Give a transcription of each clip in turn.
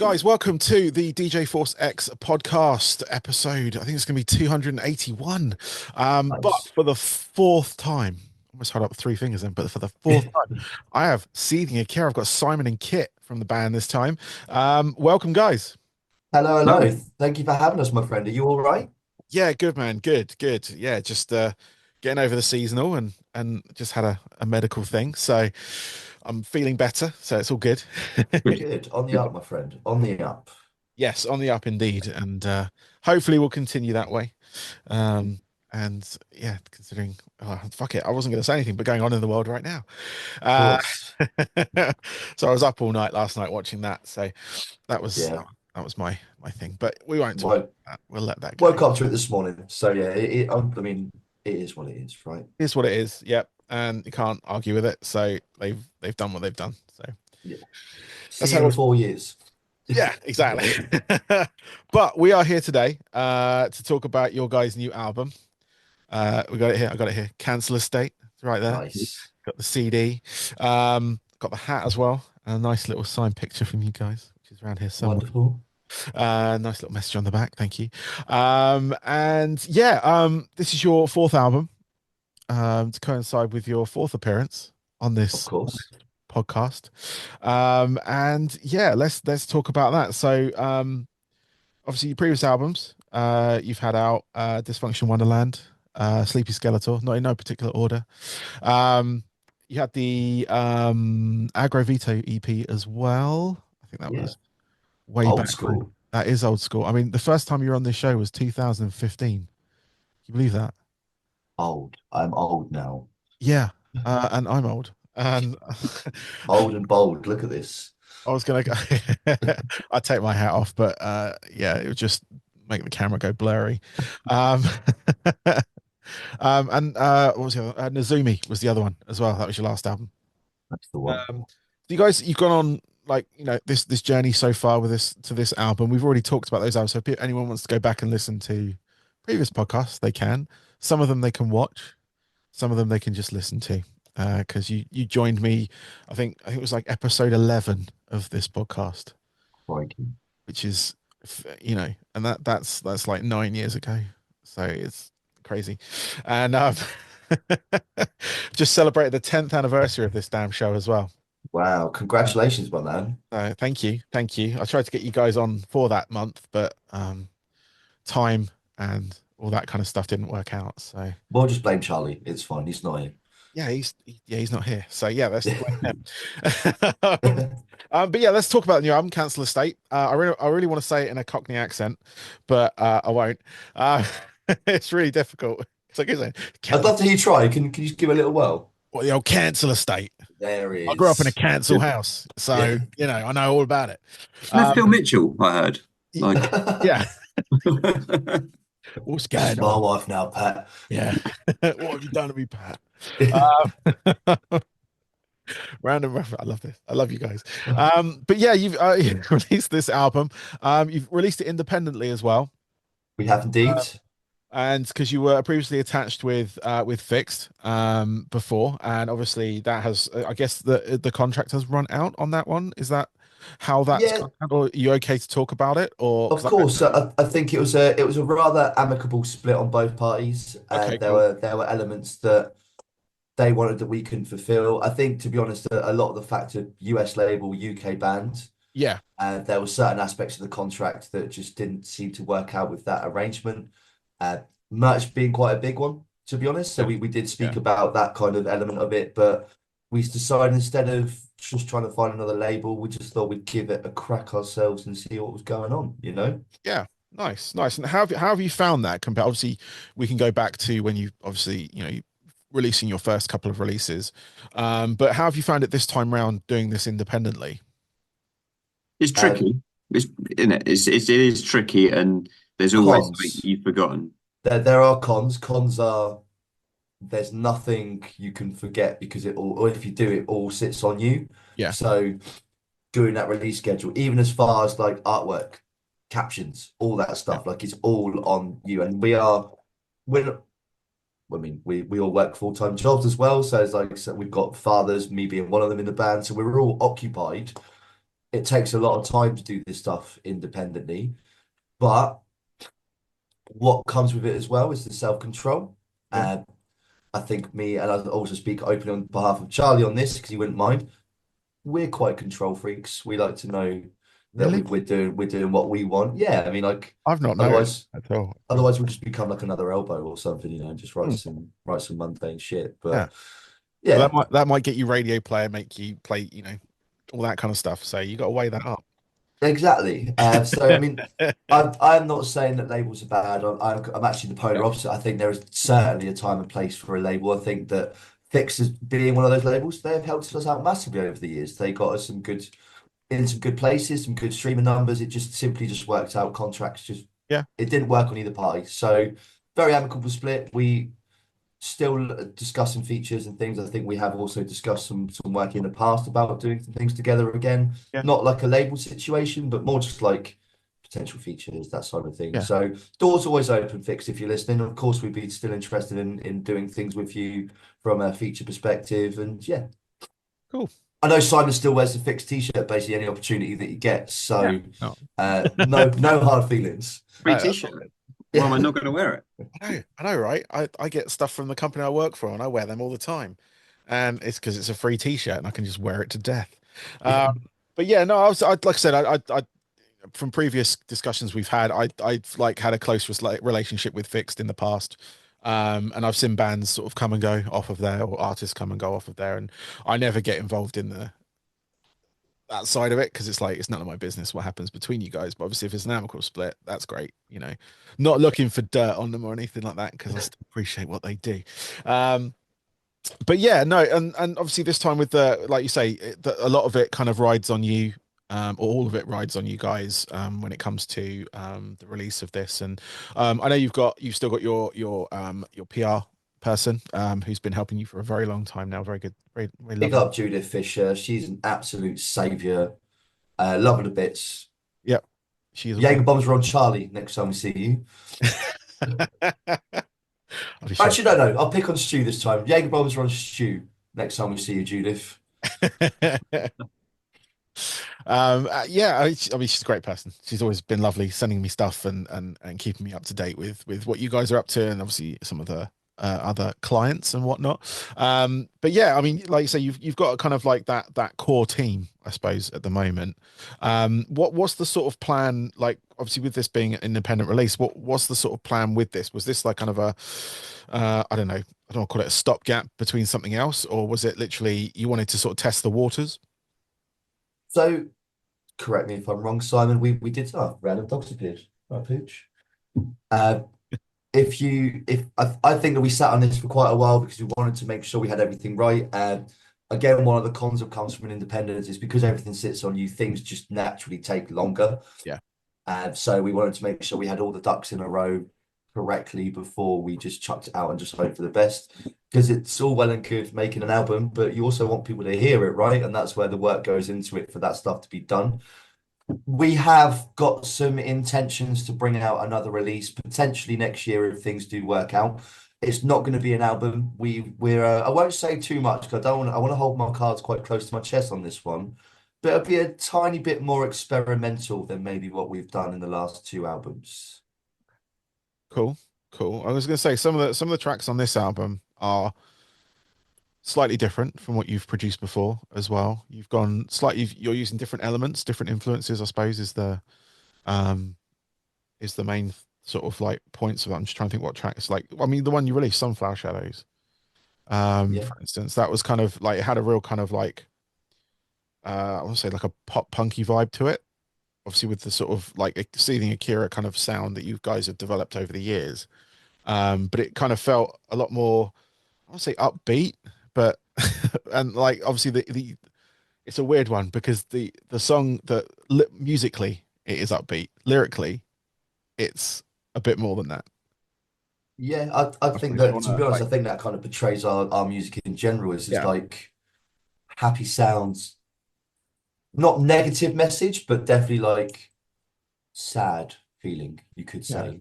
Guys, welcome to the DJ Force X podcast episode. I think it's going to be 281. But Nice. for the fourth time, almost hold up three fingers then, but for the fourth time, I have Seething Akira. I've got Simon and Kit from the band this time. Welcome, guys. Hello, No, hello. Thank you for having us, my friend. Are you all right? Yeah, good man. Good, good. Yeah, just getting over the seasonal and just had a medical thing. So I'm feeling better. So it's all good. good. Good. On the up, my friend. On the up. Yes, on the up indeed, and hopefully we'll continue that way. And yeah, considering fuck it, I wasn't going to say anything, but going on in the world right now. Of Uh, course. so I was up all night last night watching that. So that was Yeah. that was my thing. But we won't talk about Woke, that. We'll let that go. woke up to it this morning. So yeah, I mean, it is what it is, right? Here's what it is. Yep, and you can't argue with it. So they've done what they've done. So Yeah. that's See how you it in was. 4 years. Yeah, exactly. But we are here today to talk about your guys' new album. We got it here. I got it here. Cancel Estate. It's right there. Nice. Got the CD. Got the hat as well. A nice little signed picture from you guys, which is around here somewhere. Wonderful. Nice little message on the back. Thank you. And yeah, this is your fourth album. To coincide with your fourth appearance on Of this course. podcast. And yeah, let's talk about that. So obviously your previous albums, you've had out Dysfunction Wonderland, Sleepy Skeletor, not in no particular order. You had the Aggro Veto EP as well. I think that Yeah. was way Old back when. school. That is old school. I mean, the first time you were on this show was 2015. Can you believe that? Old. I'm old now. Yeah. And I'm old. And Old and bold. Look at this. I was gonna go I'd take my hat off, but yeah, it would just make the camera go blurry. Um and what was the other? Nazumi was the other one as well. That was your last album. That's the one. You guys, you've gone on like this journey so far with this album. We've already talked about those albums. So if anyone wants to go back and listen to previous podcasts, they can. Some of them they can watch, some of them they can just listen to. Because you joined me, I think it was like episode 11 of this podcast, Crikey. which is and that's like 9 years ago, so it's crazy. And just celebrated the 10th anniversary of this damn show as well. Wow. Congratulations, my man. Thank you. I tried to get you guys on for that month, but time and all that kind of stuff didn't work out. So We'll just blame Charlie. It's fine. He's not here. yeah, he's not here. So yeah, let's blame him. But yeah, let's talk about the new album, Cancel Estate. I really want to say it in a Cockney accent, but I won't. It's really difficult. It's like saying, I'd love to hear you try. Can you just give a little whirl? what the old Cancel Estate. There he I grew up in a is. cancel house, so I know all about it. That's Phil Mitchell, I heard. Like, Yeah, what's This going is my on? wife now, Pat. Yeah, what have you done to me, Pat? Um, Random reference. I love this. I love you guys. But yeah, you've released this album. You've released it independently as well, We have indeed. and because you were previously attached with Fixed before, and obviously that has, I guess the contract has run out on that one. Is that how that's Yeah, gone? Or are you okay to talk about it? Or of 'cause course. I think it was a rather amicable split on both parties, okay, and there cool. were there were elements that they wanted that we couldn't fulfill. I think, to be honest, a lot of the fact of US label, UK band, Yeah, and there were certain aspects of the contract that just didn't seem to work out with that arrangement. Uh, Merch being quite a big one, to be honest. So yeah, we did yeah. speak about that kind of element of it, but we decided instead of just trying to find another label, we just thought we'd give it a crack ourselves and see what was going on, you know? Yeah, nice. And how have you found that? Compared, obviously, we can go back to when you obviously you releasing your first couple of releases, but how have you found it this time round doing this independently? it's Um, tricky. It's in it. It is tricky, and there's always something Cons. you've forgotten. There are cons. Cons are there's nothing you can forget because it all, or if you do, it all sits on you. Yeah, So doing that release schedule, even as far as like artwork, captions, all that yeah, stuff, like it's all on you. And we're I mean, we all work full-time jobs as well. So it's like, so we've got fathers, me being one of them in the band. So we're all occupied it takes a lot of time to do this stuff independently. But what comes with it as well is the self-control. Yeah. And I think me, and I also speak openly on behalf of Charlie on this because he wouldn't mind. We're quite control freaks. We like to know that Really? we're doing what we want. Yeah, I mean, like I've not noticed otherwise at all. otherwise we'll just become like another elbow or something, and just Hmm. write some mundane shit. Yeah. But But yeah, that might get you radio player, make you play, all that kind of stuff. So you got to weigh that up. exactly. So I mean, I'm not saying that labels are bad. I'm actually the Yeah. polar opposite. I think there is certainly a time and place for a label. I think that Fix is being one of those labels. They have helped us out massively over the years. They got us some good places, some good streaming numbers. It just simply just worked out. Contracts just Yeah. it didn't work on either party. So very amicable split. We still discussing features and things. I think we have also discussed some work in the past about doing some things together again. Yeah. Not like a label situation, but more just like potential features, that sort of thing. Yeah. So doors always open, Fixed, if you're listening. Of course, we'd be still interested in doing things with you from a feature perspective. And yeah, Cool. I know Simon still wears the Fixed t-shirt, basically any opportunity that he gets. Yeah. So No. no hard feelings. Free That's all t-shirt. good. Why am I not going to wear it? I know, right? I get stuff from the company I work for and I wear them all the time. And it's because it's a free t-shirt and I can just wear it to death. Um, but yeah, no, like I said, from previous discussions we've had, I've like had a close relationship with Fixed in the past. And I've seen bands sort of come and go off of there or artists come and go off of there. And I never get involved in that side of it because it's like it's none of my business what happens between you guys. But obviously, if it's an amicable split, that's great. Not looking for dirt on them or anything like that because I still appreciate what they do. Um, but yeah, no, and obviously this time with the like you say, a lot of it kind of rides on you. Or all of it rides on you guys when it comes to the release of this. And I know you've still got your PR person who's been helping you for a very long time now. Very good, very very Pick lovely. up Judith Fisher. She's an absolute savior. Love her to bits. Yep, she is a Jaeger woman. bombs are on Charlie next time we see you. I'll be sure. Actually, no. I'll pick on Stu this time. Jaeger bombs are on Stu next time we see you, Judith. Yeah, I mean, she's a great person. She's always been lovely, sending me stuff and keeping me up to date with what you guys are up to, and obviously some of the other clients and whatnot. But yeah, I mean, like you say, you've got kind of like that core team, I suppose, at the moment. What's the sort of plan? Like, obviously, with this being an independent release, what's the sort of plan with this? Was this like kind of a I don't know, I don't want to call it a stopgap between something else, or was it literally you wanted to sort of test the waters? So, correct me if I'm wrong, Simon. We did random dogs appeared. Right, Pooch. Uh, if I think that we sat on this for quite a while because we wanted to make sure we had everything right. Again, one of the cons that comes from an independence is because everything sits on you, things just naturally take longer. Yeah. And so we wanted to make sure we had all the ducks in a row correctly before we just chucked it out and just hope for the best. Because it's all well and good making an album, but you also want people to hear it, right? And that's where the work goes into it for that stuff to be done. We have got some intentions to bring out another release potentially next year if things do work out. It's not going to be an album. We're I won't say too much because I want to hold my cards quite close to my chest on this one. But it'll be a tiny bit more experimental than maybe what we've done in the last two albums. Cool, cool. I was going to say some of the tracks on this album are slightly different from what you've produced before as well. You've gone slightly, you're using different elements, different influences, I suppose, um is the main sort of like points of it. I'm just trying to think what tracks like. I mean, the one you released, Sunflower Shadows, Yeah. for instance, that was kind of like it had a real kind of like I want to say like a pop punky vibe to it. Obviously, with the sort of like a Seething Akira kind of sound that you guys have developed over the years. But it kind of felt a lot more, I want to say upbeat, but and like obviously the it's a weird one because the song that musically it is upbeat, lyrically it's a bit more than that. Yeah, I I think suppose you that want to to be honest, like I think that kind of portrays our music in general. It's just yeah, like happy sounds, not negative message, but definitely like sad feeling, you could yeah, say.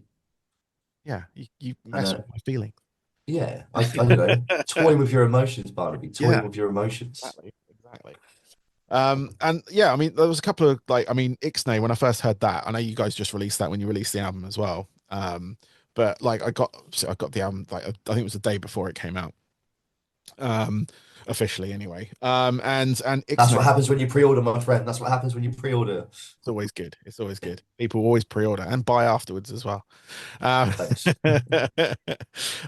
yeah. You And mess with my feelings. yeah, toying with your emotions, Barnaby, toying Yeah, with your emotions. exactly, exactly. And yeah, I mean, there was a couple of like, I mean, Ixnay, when I first heard that, I know you guys just released that when you released the album as well. But like I got the album like I think it was the day before it came out. Um, officially anyway. And That's Ixnay, what happens when you pre-order, my friend. That's what happens when you pre-order. it's always good. It's always good. People always pre-order and buy afterwards as well. Um, Thanks.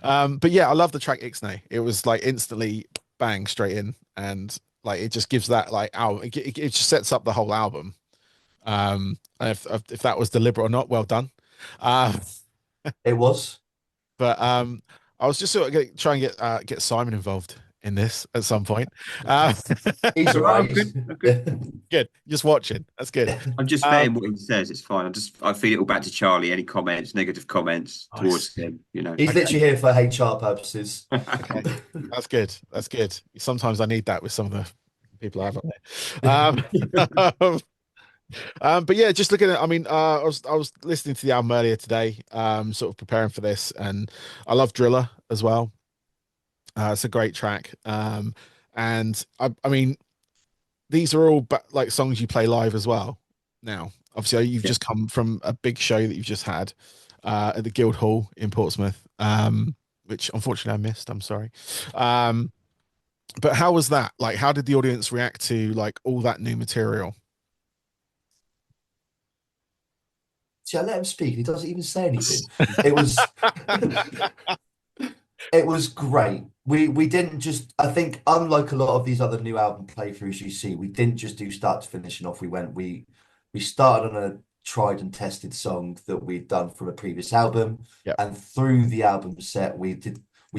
but yeah, I love the track Ixnay. It was like instantly bang straight in, and like it just gives that like album. It just sets up the whole album. And if that was deliberate or not, well done. Uh, It was. but I was just sort of trying to get Simon involved in this at some point. He's all Oh, right. good. Oh, good. Good, just watching. That's good. I'm just Um, saying what he says. It's fine. I feed it all back to Charlie. Any comments, negative comments nice. towards him, you know. He's Okay, literally here for HR purposes. okay, that's good. That's good. Sometimes I need that with some of the people I have on there. But yeah, just looking at, I mean, I was listening to the album earlier today, sort of preparing for this, and I love Driller as well. It's a great track. And I mean, these are all like songs you play live as well. Now, obviously, you've Yeah. just come from a big show that you've just had at the Guildhall in Portsmouth, which unfortunately I missed. I'm sorry. Um, but how was that? Like, how did the audience react to like all that new material? See, I let him speak. He doesn't even say anything. It was it was great. We didn't just. I think unlike a lot of these other new album playthroughs you see, we didn't just do start to finish and off we went. We started on a tried and tested song that we'd done from a previous album, Yeah, and through the album set we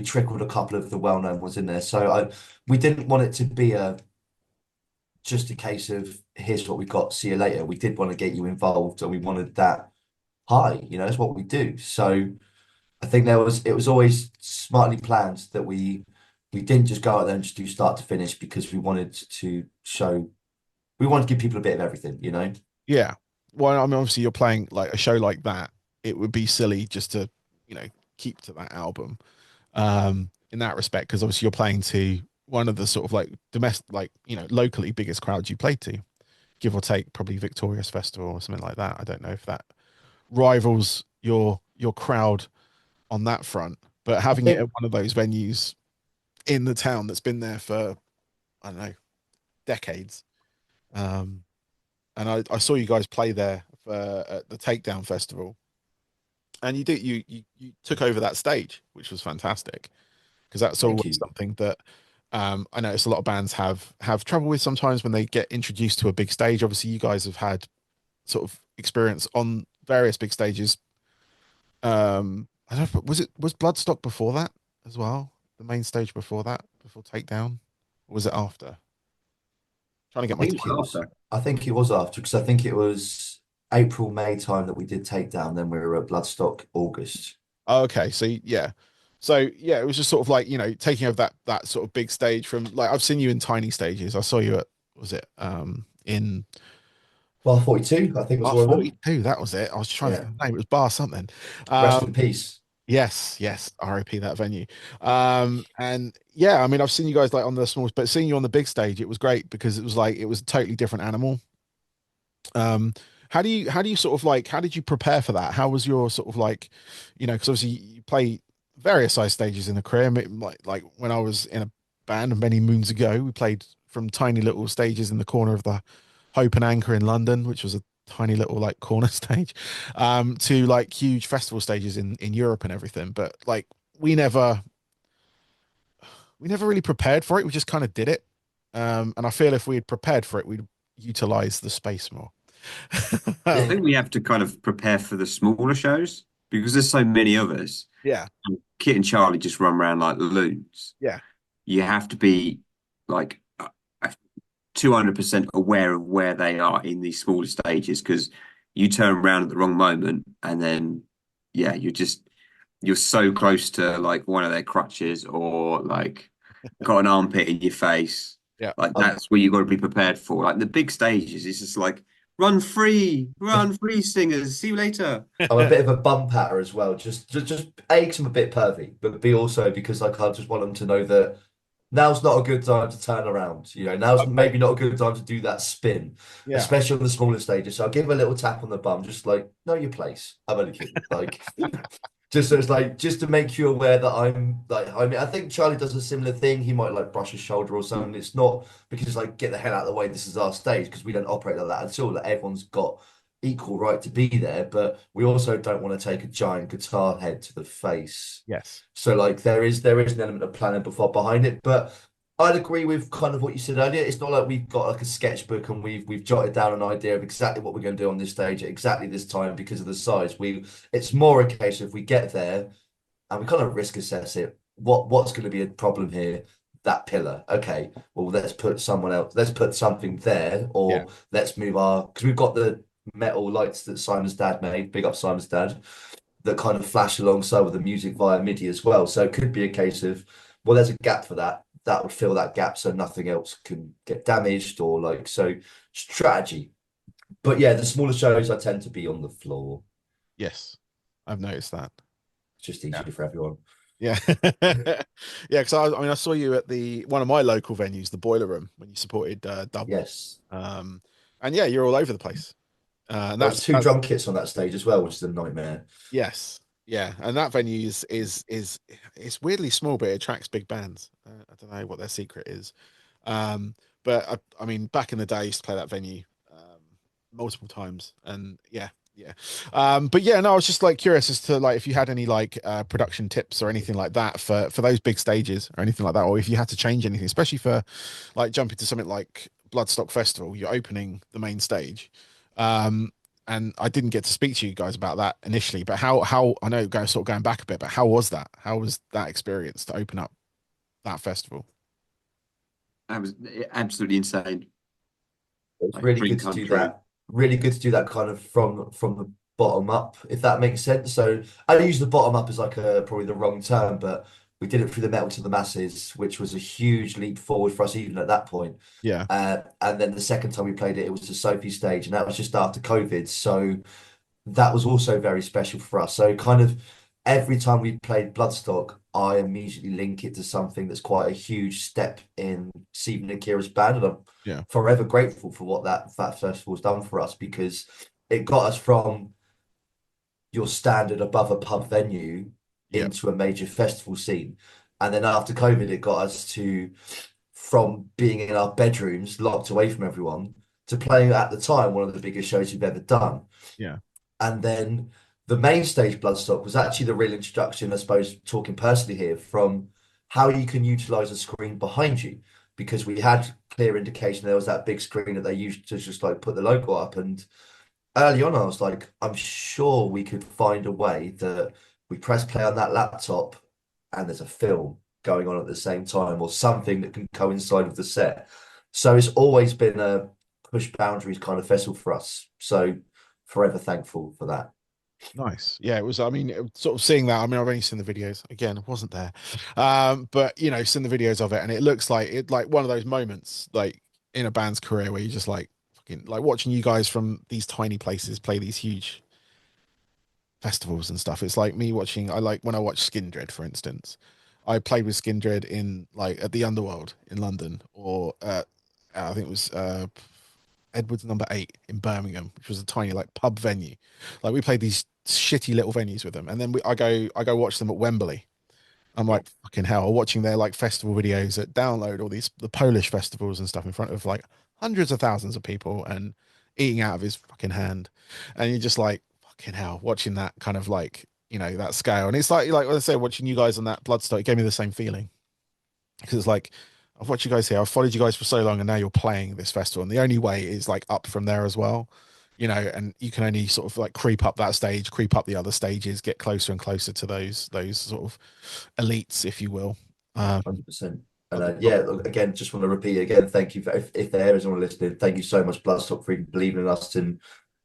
trickled a couple of the well-known ones in there. So we didn't want it to be a just a case of here's what we got, see you later. We did want to get you involved, and we wanted that high. That's what we do. So I think it was always smartly planned that we didn't just go out there and just do start to finish because we wanted to give people a bit of everything. yeah. Well, I mean, obviously, you're playing like a show like that. It would be silly just to, you know, keep to that album. In that respect, because obviously you're playing to one of the sort of like domestic, like, you know, locally biggest crowds you played to, give or take, probably Victorious Festival or something like that. I don't know if that rivals your crowd on that front, but I having it at think one of those venues in the town that's been there for, I don't know, decades. Um, and I saw you guys play there for, at the Takedown Festival, and you took over that stage, which was fantastic, because that's thank always you. something that I notice a lot of bands have trouble with sometimes when they get introduced to a big stage. Obviously, you guys have had sort of experience on various big stages. I don't know, was Bloodstock before that as well? The main stage before that, before Takedown, or was it after? Trying to I get my He t- was after. I think it was after because I think it was April, May time that we did take down. Then we were at Bloodstock August. oh, okay, so yeah, it was just sort of like, you know, taking over that sort of big stage from like I've seen you in tiny stages. I saw you at, was it in Bar 42, I think was Bar one of them. 42? That was it. I was trying to Yeah. think of the name. It was Bar something. Rest in Um, peace. yes, yes, RIP that venue. And yeah, I mean, I've seen you guys like on the small, but seeing you on the big stage, it was great because it was like it was a totally different animal. Um, how do you sort of like how did you prepare for that? How was your sort of like, you know, because obviously you play various size stages in a career. Like when I was in a band many moons ago, we played from tiny little stages in the corner of the Hope and Anchor in London, which was a tiny little like corner stage, to like huge festival stages in Europe and everything. But like we never we never really prepared for it. We just kind of did it. And I feel if we had prepared for it, we'd utilize the space more. I think we have to kind of prepare for the smaller shows because there's so many of us. Yeah, And Kit and Charlie just run around like loons. yeah, You have to be like 200% aware of where they are in these smaller stages because you turn around at the wrong moment and then yeah, you're so close to like one of their crutches or like got an armpit in your face. yeah. Like I'm that's where you got to be prepared for. Like the big stages, it's just like run free, singers. See you later. I'm a bit of a bum patter as well. Just A, 'cause I'm a bit pervy, but B also because like I just want them to know that now's not a good time to turn around. Now's Okay. maybe not a good time to do that spin, Yeah. especially on the smaller stages. So I'll give him a little tap on the bum, just like, know your place. I'm only kidding. Like, just so it's like, just to make you aware that I'm like, I mean, I think Charlie does a similar thing. He might like brush his shoulder or something. It's not because like, get the hell out of the way. This is our stage because we don't operate like that at all. Like, everyone's got equal right to be there, but we also don't want to take a giant guitar head to the face. Yes. So like there is an element of planning before behind it, but I'd agree with kind of what you said earlier. It's not like we've got like a sketchbook and we've jotted down an idea of exactly what we're going to do on this stage at exactly this time because of the size. It's more a case of we get there and we kind of risk assess it. What's going to be a problem here? That pillar. Okay, well let's put someone else. Let's put something there, Yeah. or let's move our because we've got the metal lights that Simon's dad made. Big up Simon's dad that kind of flash alongside with the music via MIDI as well. So it could be a case of, well, there's a gap for that. That would fill that gap so nothing else can get damaged or like so strategy. But yeah, the smaller shows I tend to be on the floor. Yes. I've noticed that. It's just Yeah. easier for everyone. Yeah. Yeah, because I mean I saw you at the one of my local venues, the Boiler Room, when you supported Double. Yes. Um and yeah, you're all over the place. And There was two that's drum kits on that stage as well, which is a nightmare. yes. Yeah, and that venue is it's weirdly small, but it attracts big bands. I don't know what their secret is. Um, but I mean, back in the day, I used to play that venue multiple times, and yeah, yeah. But yeah, no, I was just like curious as to like if you had any like production tips or anything like that for those big stages or anything like that, or if you had to change anything, especially for like jumping to something like Bloodstock Festival, you're opening the main stage. Um, and I didn't get to speak to you guys about that initially, but how I know going sort of going back a bit, but how was that? How was that experience to open up that festival? That was absolutely insane. It's Like really dream good to come do true. that. Really good to do that kind of from the bottom up, if that makes sense. So I use the bottom up as like a probably the wrong term, but we did it through the metal to the masses, which was a huge leap forward for us even at that point. Yeah, And then the second time we played it, it was the Sophie stage, and that was just after COVID. So that was also very special for us. So kind of every time we played Bloodstock, I immediately link it to something that's quite a huge step in Seething Akira's band, and I'm yeah, forever grateful for what that festival's done for us because it got us from your standard above a pub venue yeah, into a major festival scene. And then after COVID, it got us to from being in our bedrooms, locked away from everyone, to playing at the time one of the biggest shows we've ever done. yeah, And then the main stage Bloodstock was actually the real introduction, I suppose, talking personally here, from how you can utilize a screen behind you. Because we had clear indication there was that big screen that they used to just like put the logo up. And early on, I was like, I'm sure we could find a way that we press play on that laptop and there's a film going on at the same time or something that can coincide with the set. So it's always been a push boundaries kind of festival for us. So forever thankful for that. nice. Yeah, it was. I mean, sort of seeing that. I mean, I've only seen the videos. Again, I wasn't there, but you know, seen the videos of it, and it looks like it like one of those moments, like in a band's career, where you just like fucking like watching you guys from these tiny places play these huge festivals and stuff. It's like me watching. I like when I watch Skindred, for instance. I played with Skindred in like at the Underworld in London, or I think it was Edwards Number 8 in Birmingham, which was a tiny like pub venue. Like we played these shitty little venues with them, and then I go watch them at Wembley. I'm Yeah. like fucking hell, watching their like festival videos that download all these the Polish festivals and stuff in front of like hundreds of thousands of people and eating out of his fucking hand, and you're just like fucking hell, watching that kind of like you know that scale, and it's like when I say watching you guys on that Bloodstock, it gave me the same feeling because it's like I've watched you guys here, I've followed you guys for so long, and now you're playing this festival, and the only way is like up from there as well, you know, and you can only sort of like creep up that stage, creep up the other stages, get closer and closer to those sort of elites, if you will. 100%. And At the yeah, top. look, again, just want to repeat again, thank you for, if there is anyone listening, thank you so much, Bloodstock, for even believing in us in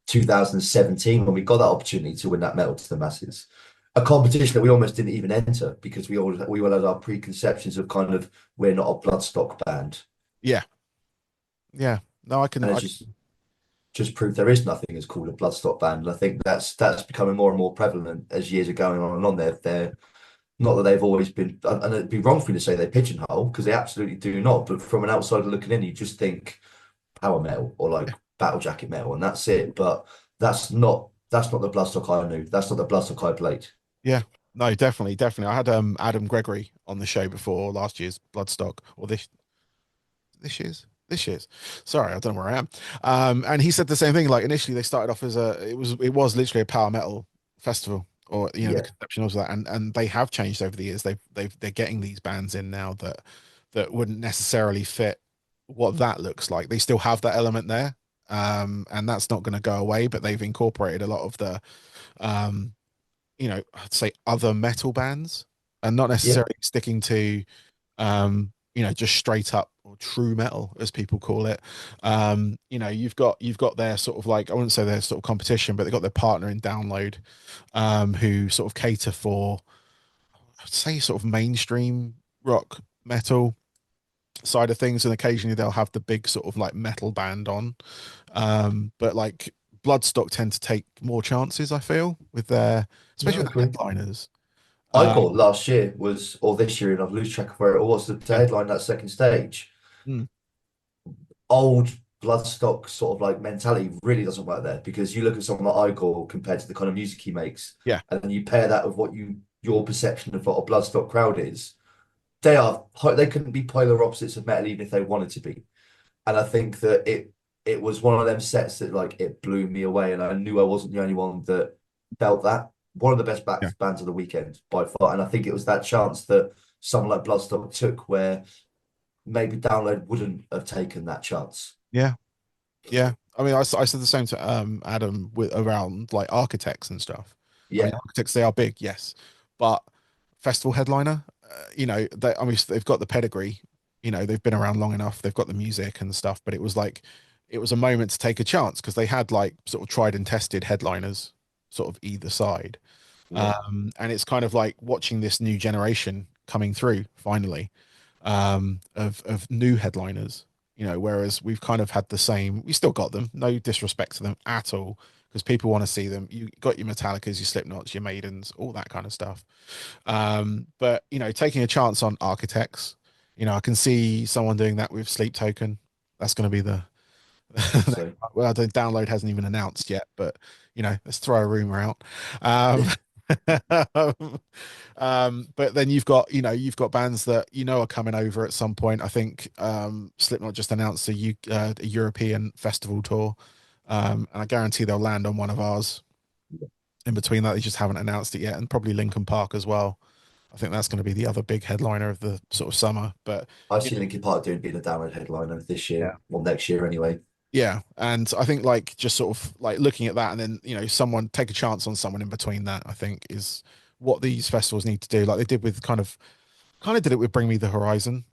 2017 when we got that opportunity to win that medal to the masses. A competition that we almost didn't even enter because we all had our preconceptions of kind of we're not a Bloodstock band, Yeah, yeah. No, I can. and it's just proved there is nothing as called a Bloodstock band. And I think that's becoming more and more prevalent as years are going on and on. They're Not that they've always been, and it'd be wrong for me to say they pigeonhole because they absolutely do not. But from an outsider looking in, you just think power metal or like battle jacket metal, and that's it. But that's not the Bloodstock I knew. That's not the Bloodstock I played. Yeah. No, definitely, definitely. I had Adam Gregory on the show before last year's Bloodstock, or this year's. Sorry, I don't know where I am. And he said the same thing. Like initially, they started off as it was literally a power metal festival, or the Yeah, conception of that, and they have changed over the years. They're getting these bands in now that wouldn't necessarily fit what that looks like. They still have that element there, and that's not going to go away. But they've incorporated a lot of the um, I'd say other metal bands, and not yeah, necessarily sticking to just straight up or true metal, as people call it. You've got their sort of like, I wouldn't say their sort of competition, but they've got their partner in Download, who sort of cater for, I'd say, sort of mainstream rock metal side of things, and occasionally they'll have the big sort of like metal band on. But like Bloodstock tend to take more chances, I feel, with their, yeah, I especially with the agree. headliners. I Uh, thought last year was, or this year, and I've lost track of where it was, to yeah. headline that second stage. Mm, Old Bloodstock sort of like mentality really doesn't work there because you look at someone like Igor compared to the kind of music he makes, yeah, and then you pair that with what your perception of what a Bloodstock crowd is. They couldn't be polar opposites of metal even if they wanted to be. And I think that it was one of them sets that like it blew me away, and I knew I wasn't the only one that felt that. One of the best yeah, bands of the weekend by far, and I think it was that chance that someone like Bloodstock took, where maybe Download wouldn't have taken that chance. yeah. Yeah, I mean, I said the same to Adam with around like architects and stuff. I mean, Yeah, architects, they are big, yes, but festival headliner, I mean, they've got the pedigree. They've been around long enough. They've got the music and stuff. But it was a moment to take a chance because they had like sort of tried and tested headliners, sort of either side. yeah, And it's kind of like watching this new generation coming through finally, of new headliners. Whereas we've kind of had the same. We still got them. No disrespect to them at all, because people want to see them. You got your Metallicas, your Slipknots, your Maidens, all that kind of stuff. But taking a chance on architects. I can see someone doing that with Sleep Token. That's going to be the I think so. well, the Download hasn't even announced yet, but let's throw a rumor out. Um, but then you've got bands that are coming over at some point. I think Slipknot just announced a European festival tour, and I guarantee they'll land on one of ours. In between that, they just haven't announced it yet, and probably Linkin Park as well. I think that's going to be the other big headliner of the sort of summer. But I you see Linkin Park doing being a Download headliner this year, know, or next year anyway. yeah, and I think like just sort of like looking at that, and then someone take a chance on someone in between that. I think is what these festivals need to do, like they did with kind of did it with Bring Me the Horizon.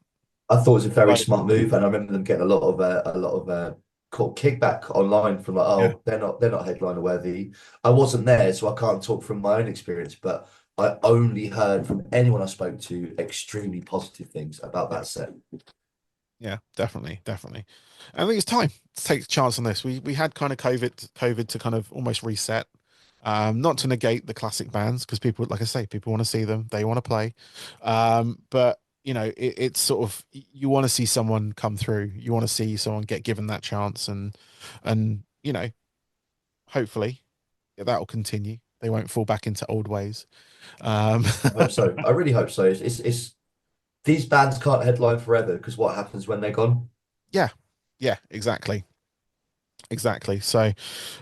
I thought it was a very Like, smart move, and I remember them getting a lot of kickback online from like, yeah, oh, they're not headliner worthy. I wasn't there, so I can't talk from my own experience, but I only heard from anyone I spoke to extremely positive things about yeah, that set. yeah, definitely, definitely. And I think it's time to take a chance on this. We had kind of COVID to kind of almost reset. Not to negate the classic bands, because people, like I say, people want to see them, they want to play. But it's sort of, you want to see someone come through. You want to see someone get given that chance, and hopefully that will continue. They won't fall back into old ways. Um, I hope so. I really hope so. It's these bands can't headline forever because what happens when they're gone? yeah, yeah, exactly, exactly. So,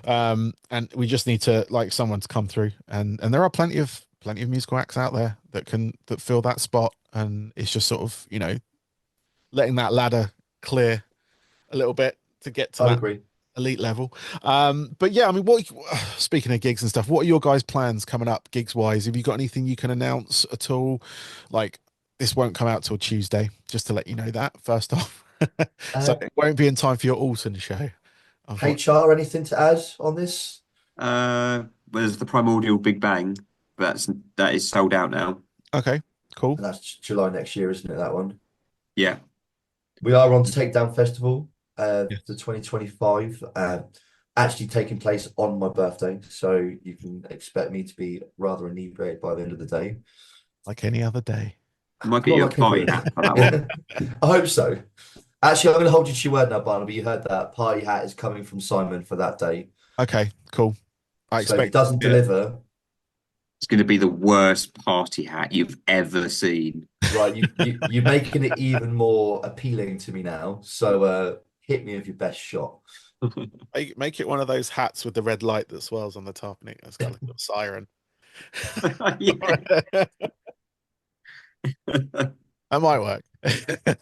and we just need to like someone to come through, and there are plenty of musical acts out there that fill that spot, and it's just sort of letting that ladder clear a little bit to get to I'd that agree. elite level. But yeah, I mean, what speaking of gigs and stuff, what are your guys' plans coming up gigs wise? Have you got anything you can announce at all? Like, this won't come out till Tuesday, just to let you know that first off. So Uh, it won't be in time for your Alton show, unfortunately. HR, anything to add on this? There's the Primordial Big Bang, but that is sold out now. Okay, cool. And that's July next year, isn't it? That one. Yeah. We are on Takedown Festival, the Yes. 2025, actually taking place on my birthday. So you can expect me to be rather inebriated by the end of the day. like any other day. I might get Not you a like every. party hat for that one. I hope so. Actually, I'm going to hold you to your word now, Barnaby. You heard that party hat is coming from Simon for that day. Okay, cool. I So if he expect to doesn't see it. deliver, It's going to be the worst party hat you've ever seen. right, you're making it even more appealing to me now. So hit me with your best shot. Make it one of those hats with the red light that swirls on the top, and it's got like a little siren. Yeah. That might work.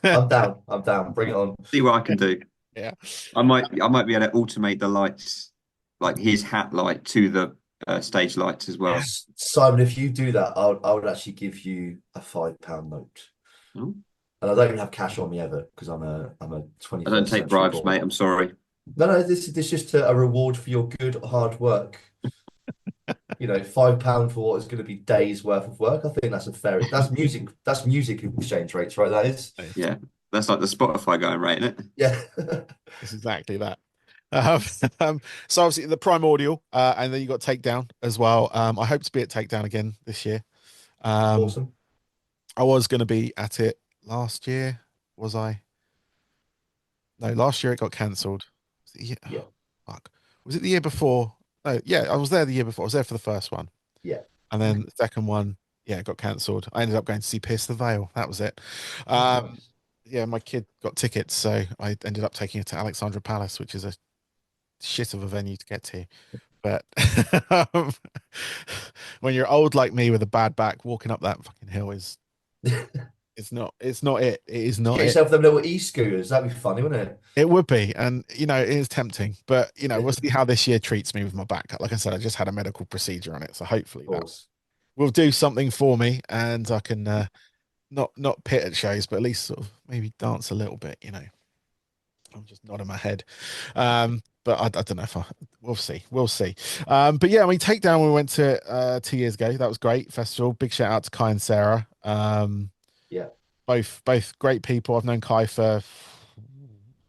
I'm down. I'm down. Bring it on. See what I can do. Yeah. I might be able to automate the lights, like his hat light to the stage lights as well. Simon, if you do that, I would actually give you a £5 note. Oh, And I don't even have cash on me ever because I'm a I don't 21st take century bribes, boy. mate. I'm sorry. No, this is just a reward for your good hard work. £5 for what is going to be days worth of work. I think that's a fair. That's music. That's music exchange rates, right? That is. Yeah, that's like the Spotify going rate, isn't it? Yeah. It's exactly that. Um, so obviously the primordial, and then you got takedown as well. I hope to be at takedown again this year. Um, Awesome. I was going to be at it last year. Was I? No, last year it got cancelled. Yeah. Oh, fuck. Was it the year before? No, yeah, I was there the year before. I was there for the first one, Yeah. and then the second one, yeah, it got cancelled. I ended up going to see Pierce the Veil. That was it. Oh, Um, nice. yeah, my kid got tickets, so I ended up taking it to Alexandra Palace, which is a shit of a venue to get to. But um, when you're old like me with a bad back, walking up that fucking hill is it's not it. It is not Get it. yourself them little e-scooters. That'd be funny, wouldn't It would be, and it is tempting, but we'll it? see how this year treats me with my back. Like I said, I just had a medical procedure on it, so hopefully Of that course. will do something for me, and I can not pit at shows, but at least sort of maybe dance a little bit. I'm just nodding my head. But I don't know if we'll see. We'll see. But yeah, I mean, Takedown, we went to 2 years ago. That was great. Festival. Big shout out to Kai and Sarah. Yeah. Both great people. I've known Kai for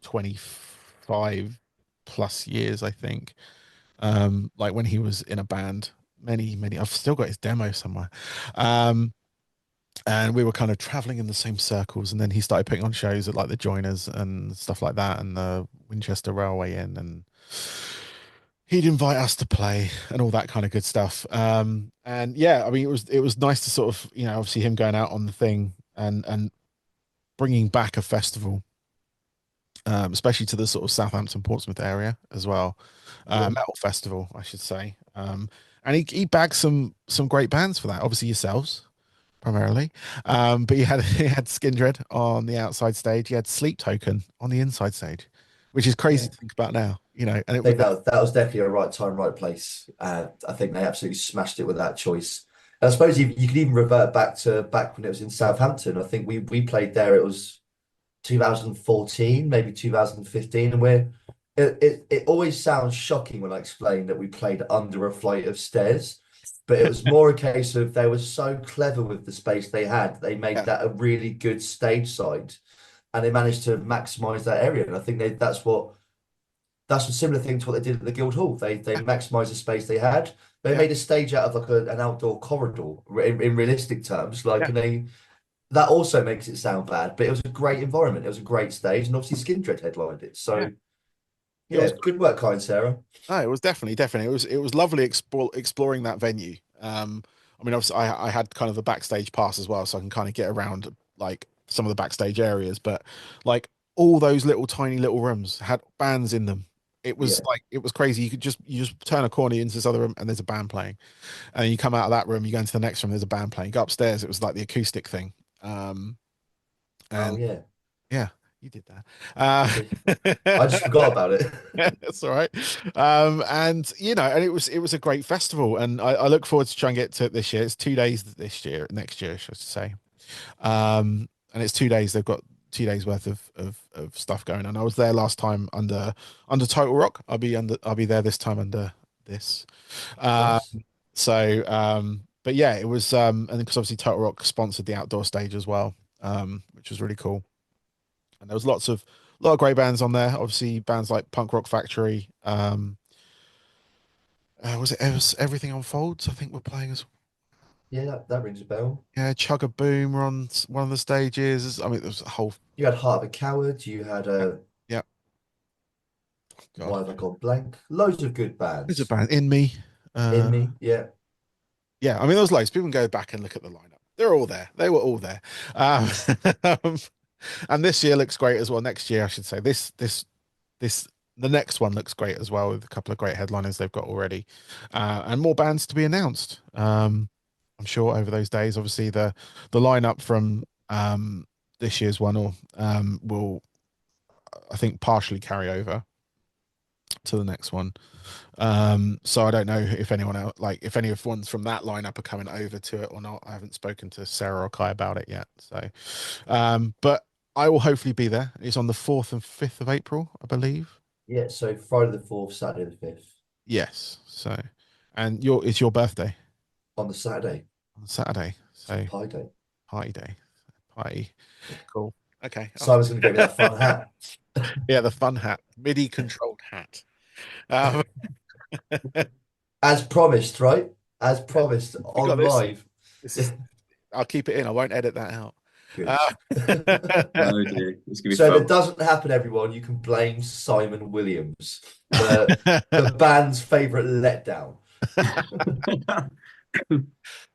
25 plus years, I think. Like when he was in a band, many, I've still got his demo somewhere. Um, and we were kind of traveling in the same circles, and then he started putting on shows at like the Joiners and stuff like that, and the Winchester Railway Inn, and he'd invite us to play and all that kind of good stuff. And yeah, I mean, it was nice to sort of obviously him going out on the thing and bringing back a festival, especially to the sort of Southampton Portsmouth area as well. Yeah. Metal festival, I should say. And he bagged some great bands for that. Obviously yourselves primarily. But he had Skindred on the outside stage. He had Sleep Token on the inside stage, which is crazy Yeah. to think about now. And I it was think that was definitely a right time, right place. I think they absolutely smashed it with that choice. And I suppose you could even revert back when it was in Southampton. I think we played there. It was 2014, maybe 2015, and it always sounds shocking when I explain that we played under a flight of stairs, but it was more a case of they were so clever with the space they had. They made yeah, that a really good stage side, and they managed to maximize that area. And I think that's a similar thing to what they did at the Guildhall. They maximized the space they had. They yeah, made a stage out of like an outdoor corridor in realistic terms, like, yeah, and that also makes it sound bad, but it was a great environment. It was a great stage, and obviously Skindred headlined it. yeah. So It yeah, was good work, Kai and Sarah. no, it was definitely. It was lovely exploring that venue. I mean, obviously, I had kind of a backstage pass as well, so I can kind of get around like some of the backstage areas. But like all those little tiny little rooms had bands in them. Yeah, It was crazy. You just turn a corner into this other room and there's a band playing, and you come out of that room, you go into the next room, there's a band playing. You go upstairs, it was like the acoustic thing. oh And yeah, yeah, you did that. I did. I just forgot about it. That's all right. And and it was a great festival, and I look forward to trying to get to it this year. It's 2 days this year, next year, I should say. And it's 2 days. They've got 2 days worth of stuff going on. I was there last time under Total Rock. I'll be there this time under this. Uh, Nice. but yeah, it was and because obviously Total Rock sponsored the outdoor stage as well, which was really cool. And there was a lot of great bands on there. Obviously, bands like Punk Rock Factory. Was it was Everything Unfolds? I think we're playing as. Yeah, that rings a bell. Yeah, Chug a Boom were on one of the stages. I mean, there was a whole. You had Heart of a Coward. You had Yeah, a yeah. God, Why Have I Gone Blank? Loads of good there's a bands. band in me. In Uh, Me, yeah. yeah, I mean, there was loads. People can go back and look at the lineup. They're all there. They were all there. Um, and this year looks great as well. Next year, I should say. This the next one looks great as well with a couple of great headliners they've got already, and more bands to be announced. I'm sure over those days. Obviously, the lineup from this year's one or will I think partially carry over to the next one. So I don't know if anyone else, like if any of ones from that lineup are coming over to it or not. I haven't spoken to Sarah or Kai about it yet. So, but I will hopefully be there. It's on the 4th and 5th of April, I believe. Yeah, so Friday the 4th, Saturday the 5th. Yes. So, and it's your birthday On the Saturday, on Saturday. it's a So pie day. party day, party. Cool. Okay. Simon's going to get me that fun hat. Yeah, the fun hat, MIDI controlled hat. Um, As promised, right? As promised we got on this. live. This is. I'll keep it in. I won't edit that out. Good. Uh, Oh dear, it's gonna be So if it fun. doesn't happen, everyone, you can blame Simon Williams, the band's favorite letdown.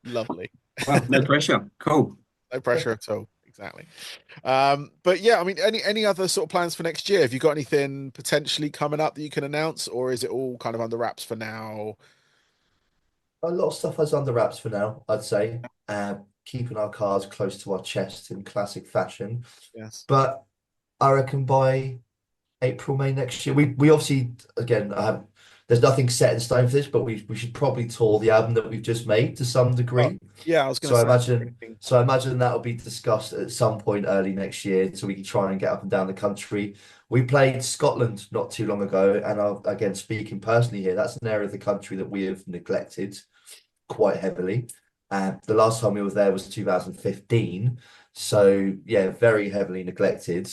Lovely. Well, no pressure. Cool. No pressure at all. Exactly. But yeah, I mean, any other sort of plans for next year? Have you got anything potentially coming up that you can announce, or is it all kind of under wraps for now? A lot of stuff is under wraps for now, I'd say. Keeping our cards close to our chest in classic fashion. Yes. But I reckon by April, May next year, we obviously again I have there's nothing set in stone for this, but we should probably tour the album that we've just made to some Oh, degree. yeah, I was going So to I say. imagine so I imagine that'll be discussed at some point early next year, so we can try and get up and down the country. We played Scotland not too long ago, and again speaking personally here, that's an area of the country that we have neglected quite heavily. And the last time we were there was 2015. So yeah, very heavily neglected.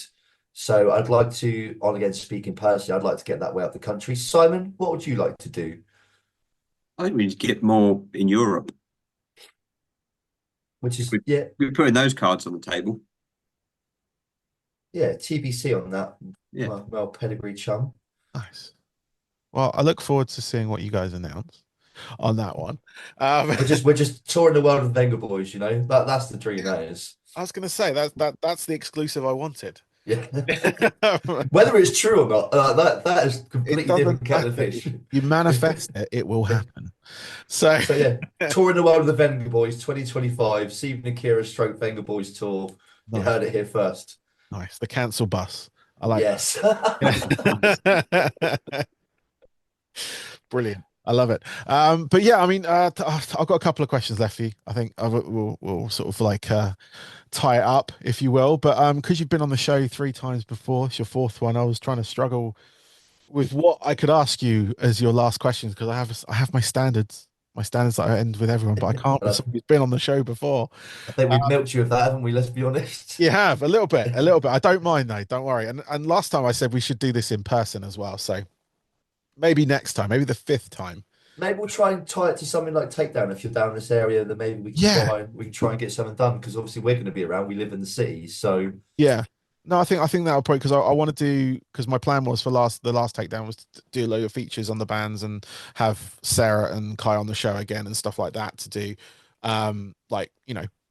So I'd like to, on again speaking personally, I'd like to get that way up the country. Simon, what would you like to do? I think we need to get more in Europe. Which If is we're putting those cards on the table. yeah, TBC on that. Yeah. Well, pedigree chum. Nice. Well, I look forward to seeing what you guys announce on that one. Um, We're just touring the world with Venga Boys, you know. That's the dream, that is. I was going to say that's the exclusive I wanted. Yeah. Whether it's true or not, that is It completely doesn't different kettle of matter. fish. You manifest it, it will happen. So, So yeah, touring the world with the Venga Boys 2025, Seething Akira stroke Venga Boys tour. You nice, heard it here first. nice. The cancel bus. I like Yes. Nice. that. Brilliant. I love it. But yeah, I mean, I've got a couple of questions left for you. I think we'll sort of like tie it up, if you will. But because you've been on the show 3 times before, it's your fourth one. I was trying to struggle with what I could ask you as your last questions because I have my standards that I end with everyone, but I can't with And someone who's been on the show before. I think Uh, we've milked you with that, haven't we? Let's be honest. you have a little bit, a little bit. I don't mind though. Don't worry. And last time I said we should do this in person as well. So maybe next time, maybe the fifth time. Maybe we'll try and tie it to something like Takedown. If you're down in this area, then maybe Yeah, we can try and get something done because obviously we're going to be around. We live in the city, so yeah. No, I think that'll probably because I want to do because my plan was for the last takedown was to do a load of features on the bands and have Sarah and Kai on the show again and stuff like that to do like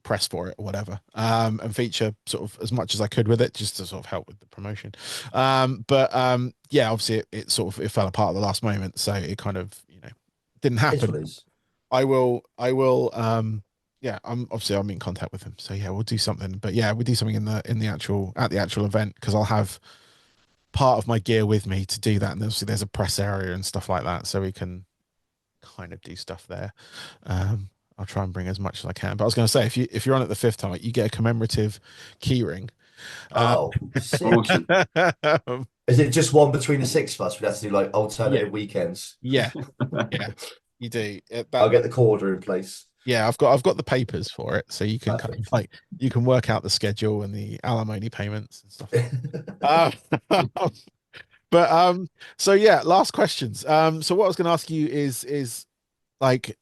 press for it or whatever and feature sort of as much as I could with it just to sort of help with the promotion. But yeah, obviously it sort of it fell apart at the last moment, so it kind of didn't it's what happen. it is. I will yeah, I'm in contact with him. So yeah, we'll do something. But yeah, we'll do something in the actual event because I'll have part of my gear with me to do that. And obviously there's a press area and stuff like that. So we can kind of do stuff there. I'll try and bring as much as I can. But I was gonna say if you're on at the fifth time, you get a commemorative key ring. Uh, Oh, sick. Awesome. Is it just one between the six of us? We'd have to do like yeah, alternative weekends. yeah, yeah. You do. I'll get the quarter in place. Yeah, I've got the papers for it, so you can kind of Perfect. like you can work out the schedule and the alimony payments and stuff like that. But so yeah, last questions. So what I was going to ask you is like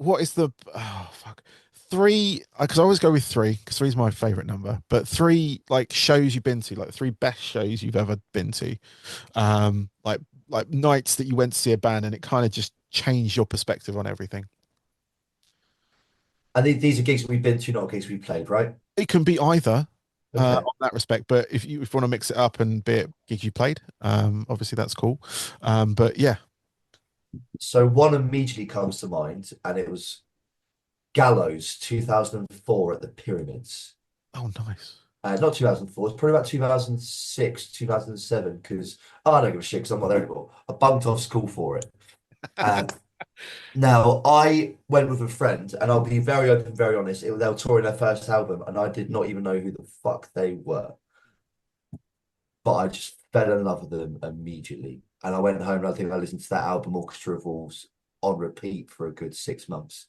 what is the oh fuck three? Because I always go with three because three is my favorite number. But three like shows you've been to, like three best shows you've ever been to. Um, like like nights that you went to see a band and it kind of just changed your perspective on everything. And these are gigs we've been to, not gigs we played, right? It can be either Okay. on that respect, but if you want to mix it up and be it gigs you played, obviously that's cool. But yeah, So one immediately comes to mind, and it was Gallows 2004 at the Pyramids. oh nice. Not 2004, it's probably about 2006, 2007, because I don't give a shit because I'm not there anymore. I bunked off school for it. Uh, Now, I went with a friend, and I'll be very open, very honest. They were touring their first album, and I did not even know who the fuck they were. But I just fell in love with them immediately. And I went home, and I think I listened to that album, Orchestra of Wolves, on repeat for a good 6 months.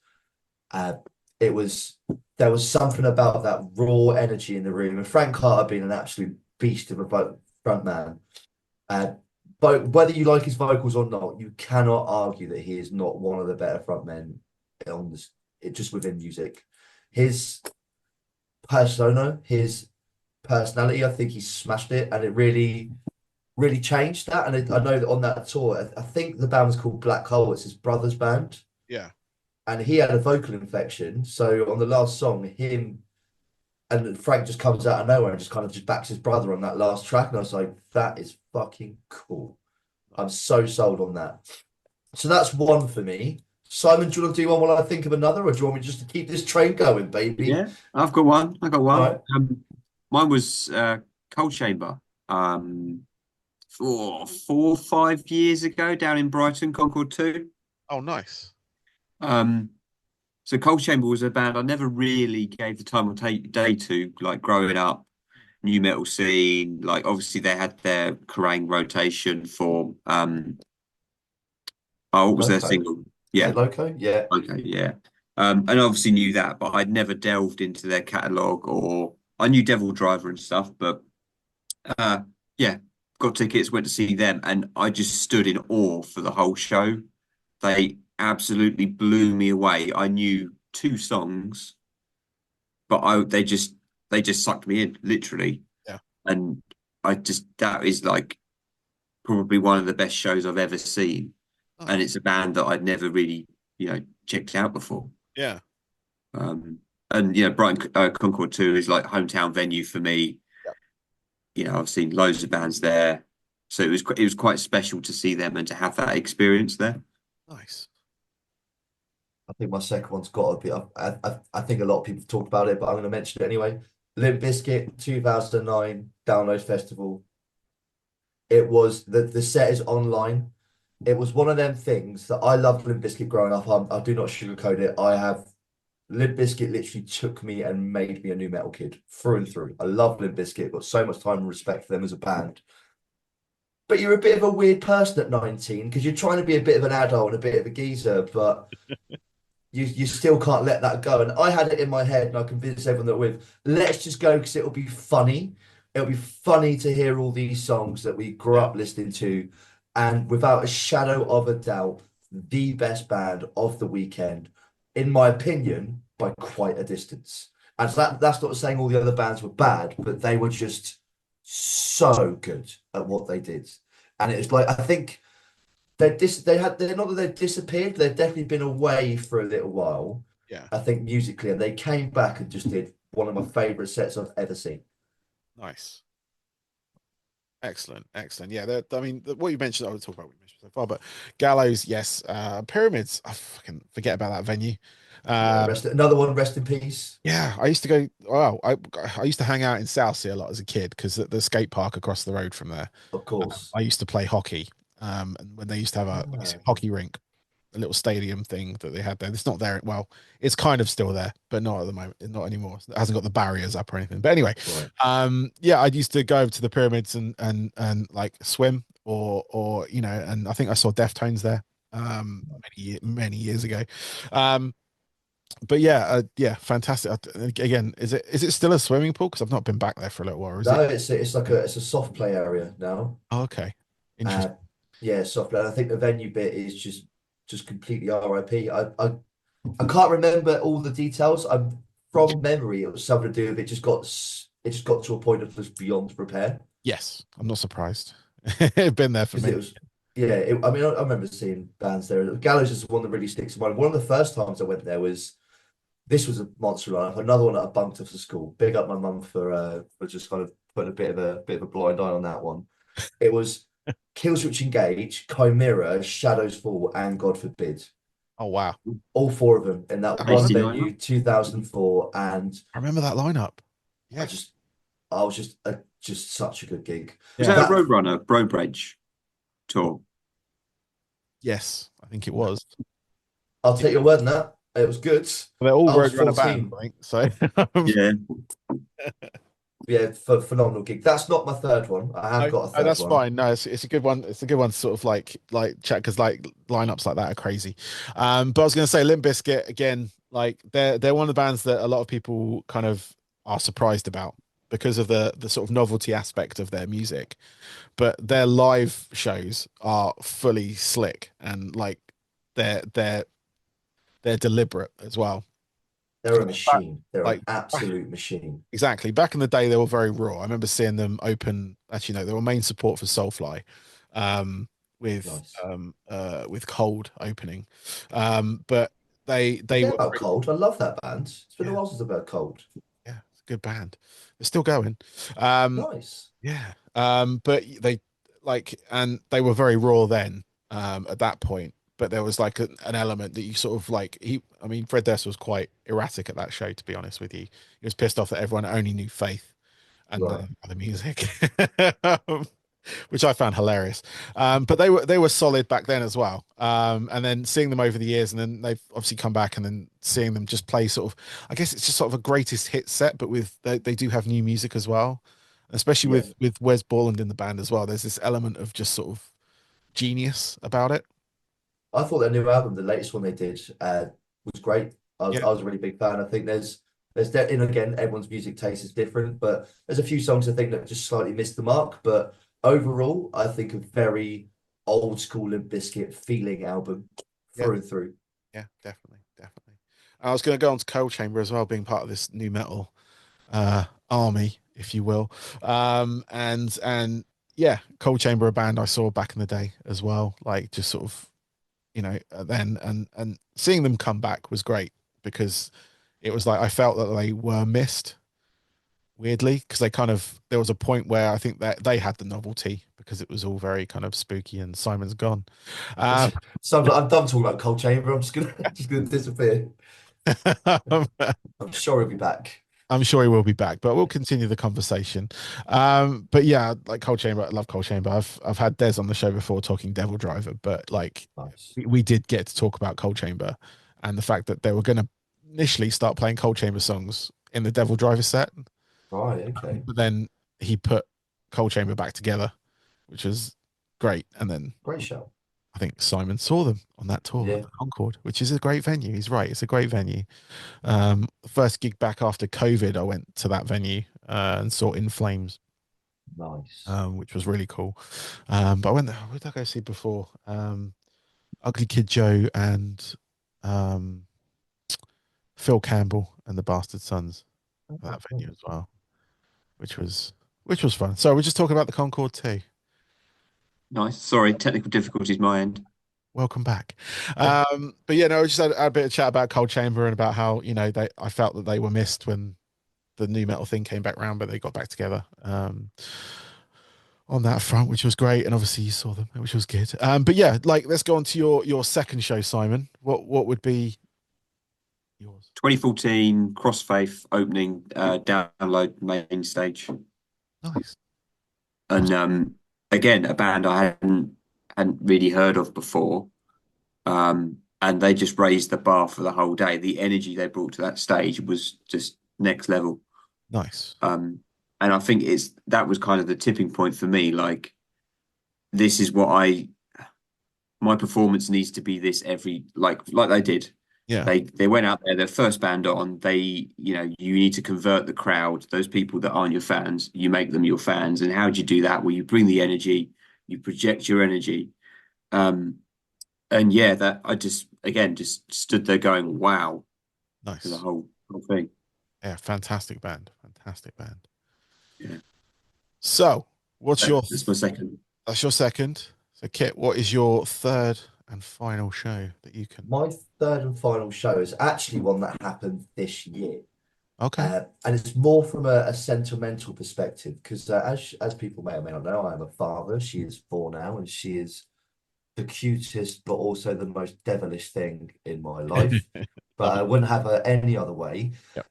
Uh, it was There was something about that raw energy in the room, and Frank Carter being an absolute beast of a front man. Uh, but whether you like his vocals or not, you cannot argue that he is not one of the better frontmen on this, just within music. His persona, his personality, I think he smashed it, and it really, really changed that. And I know that on that tour, I think the band was called Black Hole. It's his brother's band, Yeah. and he had a vocal infection. So on the last song, him and Frank just comes out of nowhere and just kind of just backs his brother on that last track, and I was like, that is fucking cool. I'm so sold on that. So that's one for me. Simon, do you want to do one while I think of another, or do you want me just to keep this train going, baby? Yeah, I've got one. I got All one. right. Mine was Cold Chamber. For 4 or 5 years ago, down in Brighton, Concord 2. Oh nice. Um, so Cold Chamber was a band I never really gave the time of day to, like growing up, new metal scene. Like obviously they had their Kerrang rotation for oh, what was their Loco. single? Is Yeah, it Loco? Yeah. okay, yeah. And obviously knew that, but I'd never delved into their catalogue, or I knew Devil Driver and stuff, but uh yeah, got tickets, went to see them, and I just stood in awe for the whole show. They absolutely blew me away. I knew two songs, but they just sucked me in, literally. Yeah. And I just that is like probably one of the best shows I've ever seen. And Nice. it's a band that I'd never really, checked out before. Yeah. Um, and Brighton Concord 2 is like hometown venue for me. Yeah. I've seen loads of bands there, so it was quite special to see them and to have that experience there. Nice. I think my second one's got to be. I think a lot of people have talked about it, but I'm going to mention it anyway. Limp Bizkit 2009 Download Festival. It was the set is online. It was one of them things that I loved Limp Bizkit growing up. I do not sugarcoat it. I have Limp Bizkit literally took me and made me a new metal kid through and through. I love Limp Bizkit. Got so much time and respect for them as a band. But you're a bit of a weird person at 19 because you're trying to be a bit of an adult and a bit of a geezer, but you still can't let that go. And I had it in my head, and I convinced everyone that with let's just go because it'll be funny. It'll be funny to hear all these songs that we grew Yeah. up listening to, and without a shadow of a doubt, the best band of the weekend, in my opinion, by quite a distance. And so that's not saying all the other bands were bad, but they were just so good at what they did. And it was like I think they're not that they've disappeared, they've definitely been away for a little while, Yeah. I think musically, and they came back and just did one of my favorite sets I've ever seen. Nice. Excellent. Excellent. Yeah. I mean, what you mentioned, I would talk about what you mentioned so far, but Gallows, yes. Pyramids, I fucking forget about that venue. Yeah, Um, another one, rest in peace. yeah, I used to go. Wow, I used to hang out in Southsea a lot as a kid because the skate park across the road from there. Of course. I used to play hockey. And when they used to have a Ah, hockey rink, a little stadium thing that they had there. It's not there. Well, it's kind of still there, but not at the moment. Not anymore. It hasn't got the barriers up or anything. But anyway, right. yeah, I used to go over to the pyramids and like swim or and I think I saw Deftones there many years ago. Um, but yeah, yeah, fantastic. Again, is it still a swimming pool? Because I've not been back there for a little while. Or is No, it? it's like it's a soft play area now. Oh, okay, Uh, interesting. yeah, soft play. And I think the venue bit is just completely RIP. I I can't remember all the details. I'm from memory. It was something to do with it just got to a point of just beyond repair Yes, I'm not surprised. It's been there for because it many. was. Yeah, I mean, I remember seeing bands there. Gallows is the one that really sticks in mind. One of the first times I went there was this was a monster lineup. Another one that I bumped off the school. Big up my mum for just kind of putting a bit of a blind eye on that one. It was Killswitch Engage, Chimera, Shadows Fall, and God Forbid. Oh wow. All four of them in that I one Tasty remember, lineup. venue, 2004, and I remember that lineup. I Yeah. just I was just such a good gig. Was Yeah. that a That Roadrunner, Bro Bridge tour? Yes, I think it was. I'll take your word on that. It was good. They're all I was Roadrunner bands, 14. I think. So Yeah. Yeah, phenomenal gig. That's not my third one. I have no, got a no, third that's one. fine. No, it's a good one. It's a good one to sort of like chat because like lineups like that are crazy. But I was gonna say Limp Bizkit again, like they're one of the bands that a lot of people kind of are surprised about because of the sort of novelty aspect of their music. But their live shows are fully slick and like they're they're they're deliberate as well. They're a machine. They're an Like absolute machine. exactly. Back in the day, they were very raw. I remember seeing them open. Actually, no, they were main support for Soulfly, um, Nice. with Cold opening, but they Forget were about Cold. I love that band. It's been a yeah, while since I've heard Cold. yeah, it's a good band. They're still going. Um, Nice. yeah, but they were very raw then. At that point, but there was like an element that you sort of like. I mean, Fred Durst was quite erratic at that show. To be honest with you, he was pissed off that everyone only knew Faith and Right. the music, um, which I found hilarious. But they were solid back then as well. And then seeing them over the years, and then they've obviously come back, and then seeing them just play sort of, I guess it's just sort of a greatest hit set, but with they do have new music as well, especially Yeah. with Wes Borland in the band as well. There's this element of just sort of genius about it. I thought their new album, the latest one they did, was great. Yeah, I was a really big fan. I think and again, everyone's music taste is different, but there's a few songs I think that just slightly missed the mark. But overall, I think a very old school Limp Bizkit feeling album yeah, through and through. yeah, definitely, definitely. I was going to go on to Cold Chamber as well, being part of this new metal army, if you will. And yeah, Cold Chamber, a band I saw back in the day as well. Like just sort of, then and seeing them come back was great because it was like I felt that they were missed weirdly because they kind of there was a point where I think that they had the novelty because it was all very kind of spooky and Simon's gone. Um, So I'm done talking about Cold Chamber. I'm just gonna just gonna disappear. I'm sure he'll be back. I'm sure he will be back, but we'll continue the conversation. But yeah, like Cold Chamber, I love Cold Chamber. I've had Des on the show before talking Devil Driver, but like Nice. we did get to talk about Cold Chamber and the fact that they were going to initially start playing Cold Chamber songs in the Devil Driver set, Right. Okay. but then he put Cold Chamber back together, which was great. And then Great show. I think Simon saw them on that tour at Yeah. the Concord, which is a great venue. He's right; it's a great venue. First gig back after COVID, I went to that venue and saw In Flames, Nice. which was really cool. But I went there. Where did I go see before? Ugly Kid Joe and um, Phil Campbell and the Bastard Sons at that venue as well, which was which was fun. So we're just talking about the Concorde too. Nice. Sorry, technical difficulties my end. Welcome back. But yeah, no, I just had a bit of chat about Cold Chamber and about how I felt that they were missed when the new metal thing came back round, but they got back together on that front, which was great. And obviously you saw them, which was good. But yeah, like let's go on to your second show, Simon. What would be yours? 2014 Crossfaith opening download main stage. Nice. And again, a band I hadn't really heard of before. And they just raised the bar for the whole day. The energy they brought to that stage was just next level. Nice. And I think that was kind of the tipping point for me. Like, this is what my performance needs to be this every like they did. Yeah. They went out there, their first band on, you need to convert the crowd, those people that aren't your fans, you make them your fans. And how do you do that? Well, you bring the energy, you project your energy. And yeah, that I just again just stood there going, wow, to the Nice. whole thing. Yeah, fantastic band. Fantastic band. Yeah, So, what's your that's my second. that's your second. So, Kit, what is your third and final show that you can? My third and final show is actually one that happened this year. Okay. And it's more from a sentimental perspective because, as people may or may not know, I am a father. She is 4 now, and she is the cutest, but also the most devilish thing in my life. But Love I it. wouldn't have her any other way. Yep.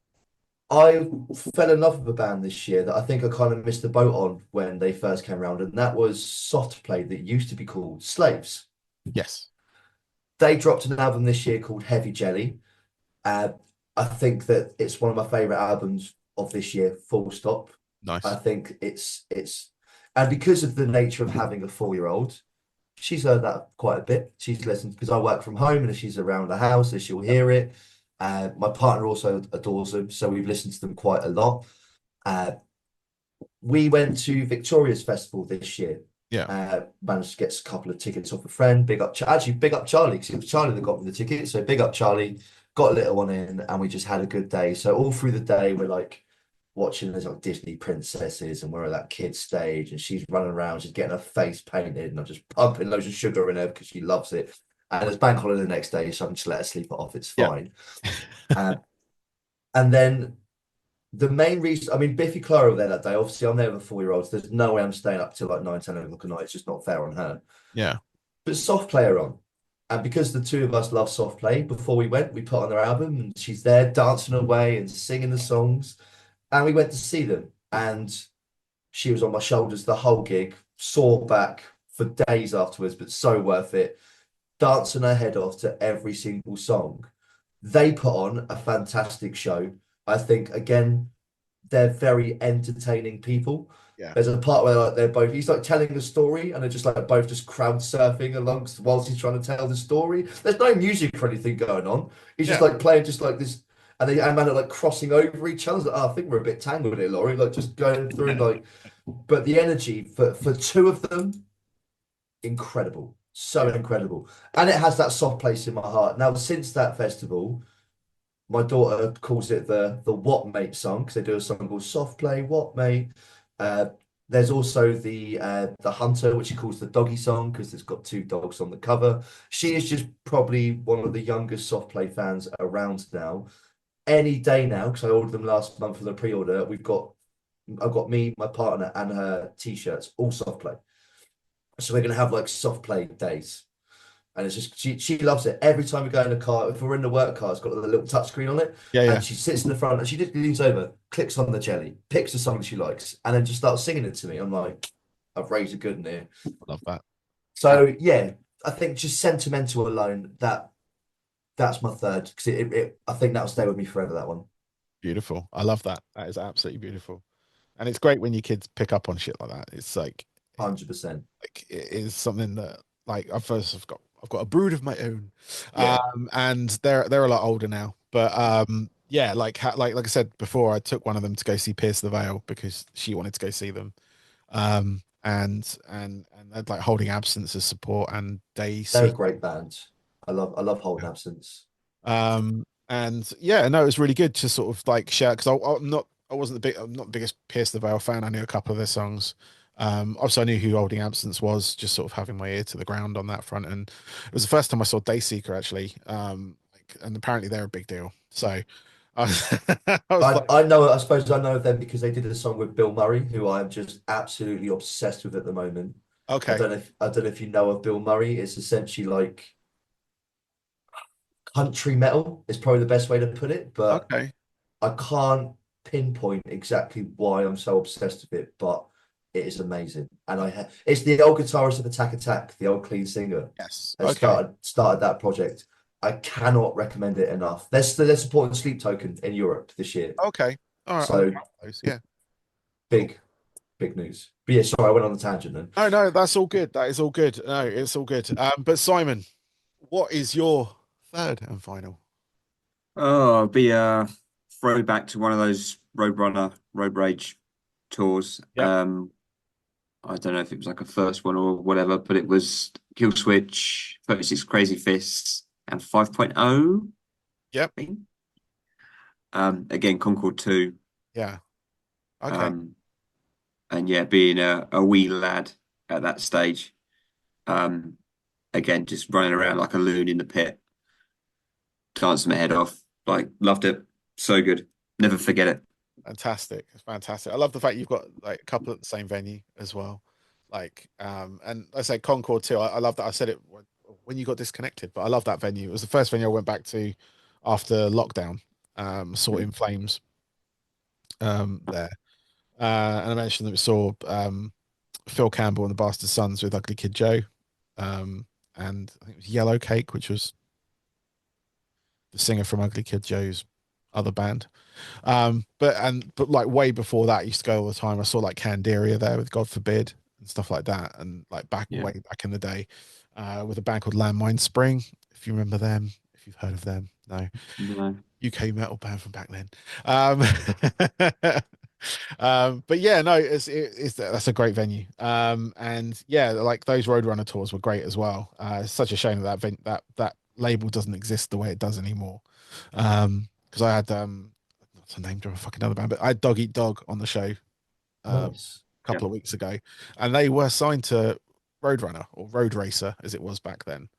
I fell in love with a band this year that I think I kind of missed the boat on when they first came around, and that was Soft Play that used to be called Slaves. Yes. They dropped an album this year called Heavy Jelly. Uh, I think that it's one of my favorite albums of this year, full stop. I Nice. think and because of the nature of having a 4-year-old, she's heard that quite a bit. She's listened because I work from home and if she's around the house, so she'll Yep. hear it. My partner also adores them, so we've listened to them quite a lot. Uh, we went to Victoria's Festival this year. Yeah. Managed to get a couple of tickets off a friend. Actually, big up Charlie because it was Charlie that got me the ticket. So big up Charlie. Got a little one in, and we just had a good day. So all through the day, we're like watching there's like Disney princesses, and we're at that kid stage, and she's running around, she's getting her face painted, and I'm just pumping loads of sugar in her because she loves it. And it's bank holiday the next day, so I can just let her sleep it off. It's Yeah. fine. Uh, and then the main reason, I mean, Biffy Clyro were there that day. Obviously, I'm there with 4-year-olds. There's no way I'm staying up till like 9, 10 o'clock at night. It's just not fair on her. Yeah. But Soft Play are on. And because the two of us love Soft Play, before we went, we put on their album and she's there dancing away and singing the songs. And we went to see them. And she was on my shoulders the whole gig, sore back for days afterwards, but so worth it. Dancing her head off to every single song. They put on a fantastic show. I think, again, they're very entertaining people. Yeah. There's a part where like they're both he's like telling the story and they're just like both just crowd surfing alongst whilst he's trying to tell the story. There's no music or anything going on. He's just Yeah. like playing just like this and man are like crossing over each other. Like, oh, I think we're a bit tangled here, Laurie. Like just going through like but the energy for two of them, incredible. So Yeah. incredible. And it has that soft place in my heart. Now, since that festival, my daughter calls it the What Mate song because they do a song called Soft Play What Mate. Uh, there's also the Hunter, which she calls the Doggy song because it's got two dogs on the cover. She is just probably one of the youngest soft play fans around now. Any day now, because I ordered them last month for the pre-order. I've got me, my partner, and her t-shirts, all soft play. So we're gonna have like soft play days. And it's just she loves it. Every time we go in the car, if we're in the work car, it's got a little touchscreen on it. Yeah. Yeah. And she sits in the front and she just leans over, clicks on the jelly, picks a song she likes, and then just starts singing it to me. I'm like, I've raised a good one here. I love that. Uh, So yeah, I think just sentimental alone, that's my third because I think that'll stay with me forever, that one. Beautiful. I love that. That is absolutely beautiful. And it's great when your kids pick up on shit like that. It's 100%. like it is something that like I've got a brood of my own, Yeah. and they're a lot older now. But yeah, like I said before, I took one of them to go see Pierce the Veil because she wanted to go see them. And they'd like Holding Absence as support and Day They're a Seek. great band. I love Holding Absence. And yeah, no, it was really good to sort of like share because I'm not the biggest Pierce the Veil fan. I knew a couple of their songs. Also I knew who Holding Absence was, just sort of having my ear to the ground on that front. And it was the first time I saw Dayseeker actually. And apparently they're a big deal. So I was, I was like, I suppose I know of them because they did a song with Bill Murray, who I'm just absolutely obsessed with at the moment. okay, I don't know if you know of Bill Murray. It's essentially like country metal is probably the best way to put it, but okay, I can't pinpoint exactly why I'm so obsessed with it, but it is amazing. And it's the old guitarist of Attack Attack, the old clean singer, yes, has okay, started that project. I cannot recommend it enough. They're supporting Sleep Token in Europe this year. okay. All right, I'll So try those. Yeah, cool. big, big news. But yeah, sorry, I went on the tangent then. No, no, that's all good. That is all good. No, it's all good. But Simon, what is your third and final? Oh, it'll be a throwback to one of those Roadrunner Road Rage tours. Yep. I don't know if it was like a first one or whatever, but it was Kill Switch, 36 Crazy Fists, and 5.0, Yep. I think. Again, Concord 2. Yeah. Okay. Um, and yeah, being a wee lad at that stage, um, again, just running around like a loon in the pit, dancing my head off. Like, loved it. So good. Never forget it. Fantastic. It's fantastic. I love the fact you've got like a couple at the same venue as well. And I say Concord too. I love that. I said it when you got disconnected, but I love that venue. It was the first venue I went back to after lockdown. Saw In Flames there. And I mentioned that we saw Phil Campbell and the Bastard Sons with Ugly Kid Joe. And I think it was Yellow Cake, which was the singer from Ugly Kid Joe's other band. But like way before that, I used to go all the time. I saw like Candiria there with God Forbid and stuff like that, and like back Yeah. way back in the day, with a band called Landmine Spring. If you remember them, if you've heard of them, no. No. UK metal band from back then. Um, but yeah, no, it's that's a great venue. And yeah, like those Roadrunner tours were great as well. It's such a shame that that label doesn't exist the way it does anymore. Because I had not to name drop a fucking other band, but I had Dog Eat Dog on the show a Nice. Yeah. couple of weeks ago, and they were signed to Roadrunner or Road Racer as it was back then.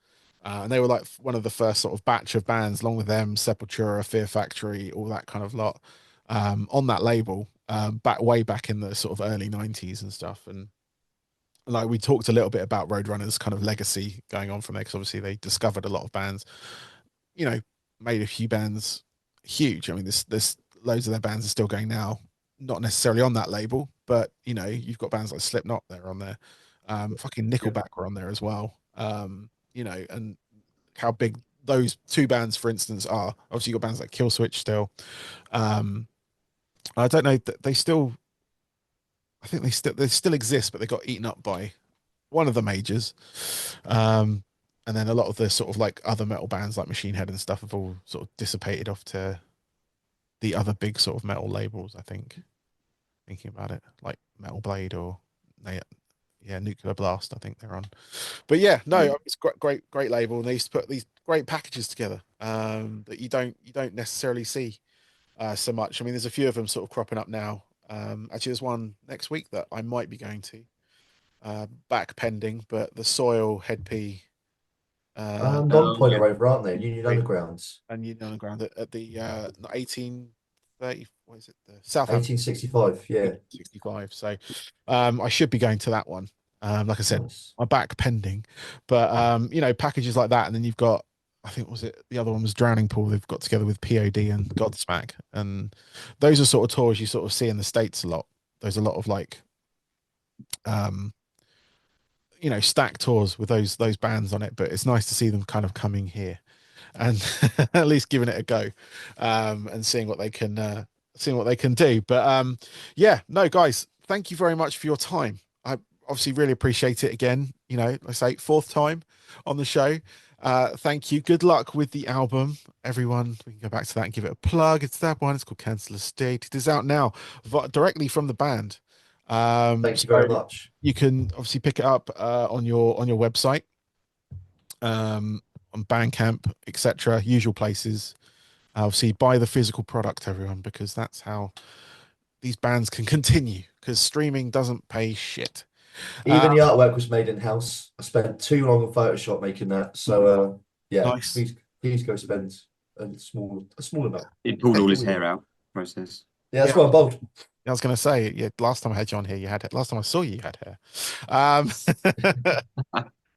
And they were like one of the first sort of batch of bands, along with them, Sepultura, Fear Factory, all that kind of lot, on that label, back way back in the sort of early 90s and stuff. And like we talked a little bit about Roadrunner's kind of legacy going on from there, because obviously they discovered a lot of bands, you know, made a few bands huge. I mean, there's loads of their bands are still going now, not necessarily on that label, but you know, you've got bands like Slipknot, they're on there. Fucking Yeah. Nickelback were on there as well. You know, and how big those two bands, for instance, are. Obviously, you got bands like Killswitch still. Um, I don't know that they still. I think they still exist, but they got eaten up by one of the majors. Um, and then a lot of the sort of like other metal bands like Machine Head and stuff have all sort of dissipated off to the other big sort of metal labels. I think, thinking about it, like Metal Blade or yeah, Nuclear Blast. I think they're on. But yeah, Yeah. no, it's great label, and they used to put these great packages together that you don't necessarily see so much. I mean, there's a few of them sort of cropping up now. Actually, there's one next week that I might be going to, back pending, but the Soil, Head P, Non point Yeah. are over, aren't they? Union Undergrounds. and Union Underground at the 1830, what is it, the Southampton 1865. Yeah. 1865. So I should be going to that one. Like I said, Nice. my back pending, but you know, packages like that, and then you've got, I think, was it the other one was Drowning Pool, they've got together with POD and Godsmack, and those are sort of tours you sort of see in the States a lot. There's a lot of like um you know, stack tours with those bands on it, but it's nice to see them kind of coming here and at least giving it a go, and seeing what they can do. But yeah, no, guys, thank you very much for your time. I obviously really appreciate it. Again, you know, I say fourth time on the show. Thank you. Good luck with the album, everyone. We can go back to that and give it a plug. It's that one. It's called Cancel Estate. It is out now, directly from the band. Thank you So very much. you can obviously pick it up on your website, um, on Bandcamp, etc. Usual places. Obviously, buy the physical product, everyone, because that's how these bands can continue. Because streaming doesn't pay shit. Uh, Even the artwork was made in house. I spent too long on Photoshop making that. So yeah, nice. please go spend a small amount. He pulled all All his we hair need. out. Process. Yeah, Yeah, that's why I'm bold. I was going to say, yeah. Last time I had you on here, you had it. Last time I saw you, you had hair.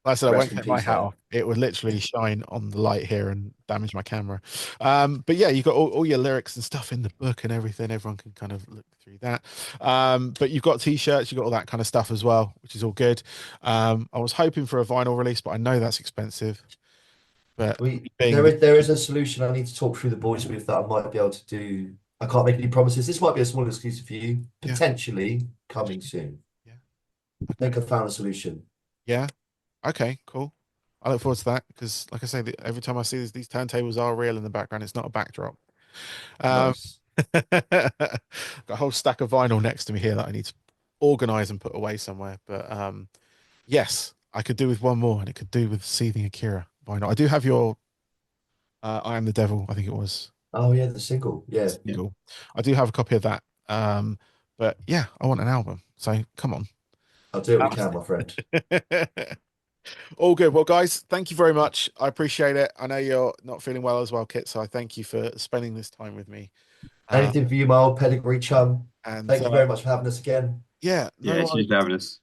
Like I said, I won't Rest in take my peace, hat hair. off. It would literally shine on the light here and damage my camera. But yeah, you've got all your lyrics and stuff in the book and everything. Everyone can kind of look through that. But you've got t-shirts, you've got all that kind of stuff as well, which is all good. I was hoping for a vinyl release, but I know that's expensive. But We being there the is there is a solution I need to talk through the boys with that I might be able to do. I can't make any promises. This might be a small exclusive for you, yeah, potentially coming soon. yeah, I think I found a solution. yeah. Okay, cool. I look forward to that because, like I say, every time I see these turntables are real in the background. It's not a backdrop. Um, Nice. got a whole stack of vinyl next to me here that I need to organize and put away somewhere. But yes, I could do with one more, and it could do with Seething Akira. Why not? I do have your I Am the Devil, I think it was, Oh yeah, the single. Yeah, Yeah. single. I do have a copy of that. But yeah, I want an album. So come on. I'll do what we can, my friend. All good. Well, guys, thank you very much. I appreciate it. I know you're not feeling well as well, Kit. So I thank you for spending this time with me. Uh, Anything for you, my old pedigree chum. and Thank you very much for having us again. yeah, no Yeah, worries. she's having us.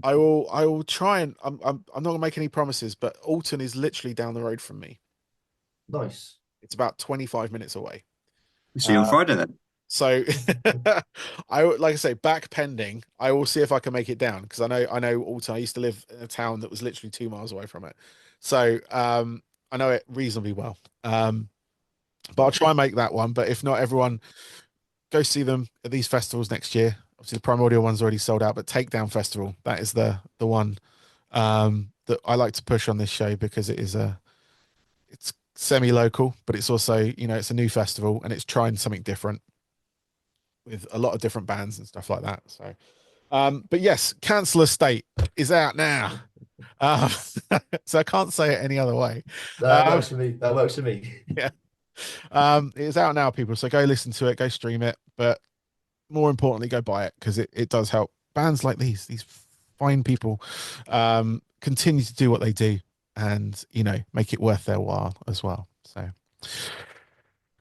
I will try and I'm not gonna make any promises, but Alton is literally down the road from me. Nice. It's about 25 minutes away. See you on Uh, Friday then. so like I say, back pending. I will see if I can make it down because I know Alton. I used to live in a town that was literally 2 miles away from it. So I know it reasonably well. But I'll try and make that one. But if not, everyone go see them at these festivals next year. Obviously, the Primordial one's already sold out, but Takedown Festival, that is the one that I like to push on this show because it's semi-local, but it's also, it's a new festival and it's trying something different with a lot of different bands and stuff like that. So, but yes, Cancel Estate is out now. Um, so I can't say it any other way. That Um, works for me. That works for me. yeah. It's out now, people. So go listen to it, go stream it, but more importantly, go buy it because it does help bands like these fine people continue to do what they do and make it worth their while as well. So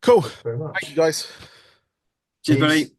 cool. Thank you very Thank you much. guys. Cheers, buddy. Peace.